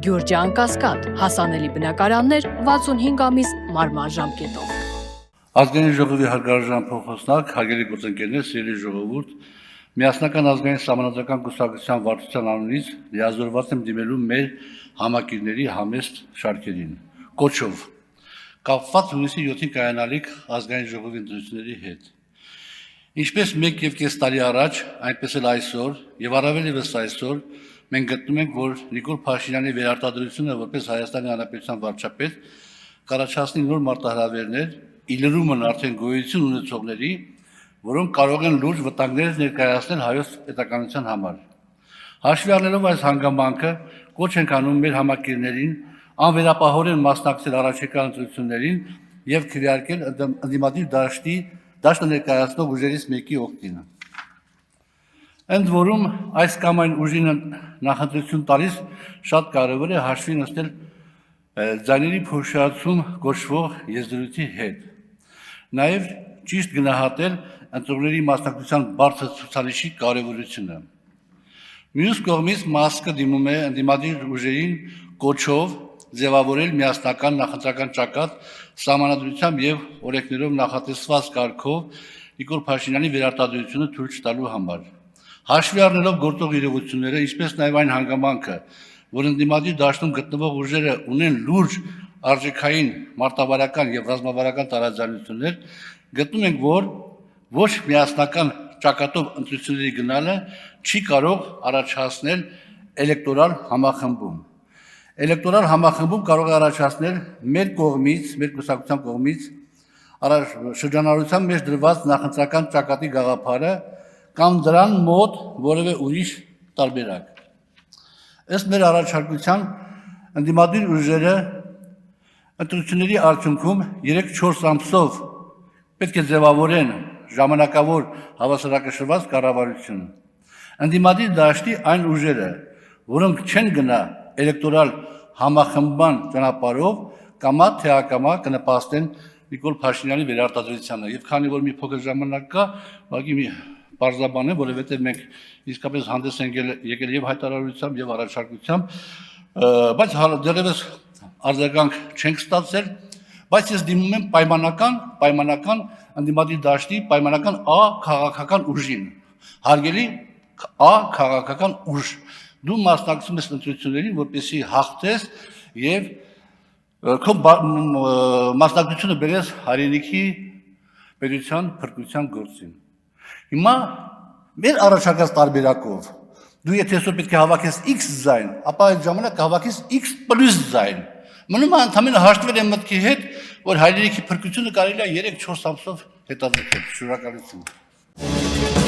Գյուրջան Կասկադ, հասանելի բնակարաններ 65 ամիս մարման ժամկետով։ Ազգային ժողովի հարգարժան փոխոսնակ, հարգելի գործընկերներ, սիրելի ժողովուրդ, միասնական ազգային սահմանադրական կուսակցության վարչության անունից լիազորված եմ դիմելու մեր համակիրների համեստ շարքերին, կոչով, կապված հունիսի 7-ին կայանալիք ազգային ժողովի ընտրությունների հետ։ Ինչպես 1.5 տարի առաջ, այնպես էլ այսօր, եւ առավել ևս այսօր, մենք գտնում ենք, որ Նիկոլ Փաշինյանի վերարտադրությունը որպես Հայաստանի Հանրապետության վարչապետ կառաջացնի նոր մարտահրավերներ, իլրումն արդեն գոյություն ունեցողների, որոնք կարող են լուրջ վտանգներ ներկայացնել հայոց պետականության համար։ Հաշվի առնելով այս հանգամանքը, կոչ ենք անում մեր համակիրներին անվերապահորեն մասնակցել առաջիկա ընտրություններին եւ քվեարկել ընդդիմադիր դաշտը ներկայացնող ուժերից մեկի օգտին։ Ընդ որում, այս կամ այն ուժին նախընտրություն տալիս շատ կարևոր է հաշվի նստել ձայների փոշիացում կոչվող եզրույթի հետ։ Նաև ճիշտ գնահատել ընտրողների մասնակցության բարձր ցուցանիշի կարևորությունը։ Մյուս կողմից մասկը դիմում է ընդդիմադիր ուժերին կոչով ձևավորել միասնական նախընտրական ճակատ սահմանադրությամբ եւ օրենքներով նախատեսված կարգով Նիկոլ Փաշինյանի վերարտադրությունը թույլ չտալու համար։ Հաշվի առնելով գործող իրողությունները, ինչպես նաև այն հանգամանքը, որ ընդդիմադիր դաշտում գտնվող ուժերը ունեն լուրջ արժեքային, մարտավարական եւ ռազմավարական տարաձայնություններ, գտնում ենք, որ ոչ միասնական ճակատով ընտրությունների գնալը չի կարող առաջացնել էլեկտորալ համախմբում։ Էլեկտորալ համախմբում կարող է առաջացնել մեր կողմից, մեր կուսակցության կողմից շրջանառության մեջ դրված նախընտրական ճակատի գաղափարը կամ դրան մոտ որևէ ուրիշ տարբերակ։ Ըստ մեր առաջարկության ընդդիմադիր ուժերը ընտրությունների արդյունքում 3-4 ամսով պետք է ձևավորեն ժամանակավոր հավասարակշռված կառավարություն։ Ընդդիմադիր դաշտի այն ուժերը, որոնք չեն գնա էլեկտորալ համախմբման ճանապարհով, կամա թե ակամա կնպաստեն Նիկոլ Փաշինյանի վերարտադրությանը։ Եվ քանի որ մի փոքր ժամանակ կա, ուղղակի մի բարձրաբան է, որովհետև մենք իսկապես հանդես ենք եկել եւ հայտարարությամբ եւ առաջարկությամբ, բայց դեռևս արձագանք չենք ստացել, բայց ես դիմում եմ պայմանական ընդդիմադիր դաշտի պայմանական քաղաքական ուժին, հարգելի քաղաքական ուժ, դու մասնակցում ես ընտրություններին, որպեսզի հաղթես եւ քո մասնակցությունը բերես հայրենիքի պետության փրկության գործին։ Հիմա մեր առաջարկած տարբերակով դու եթե այսօր պետք է հավաքես X ձայն, ապա այդ ժամանակ կհավաքես X + ձայն։ Մնում է ընդհանրապես հաշտվել եմ մտքի հետ, որ հայրենիքի փրկությունը կարելի է 3-4 ամսով հետաձգել։ Շնորհակալություն։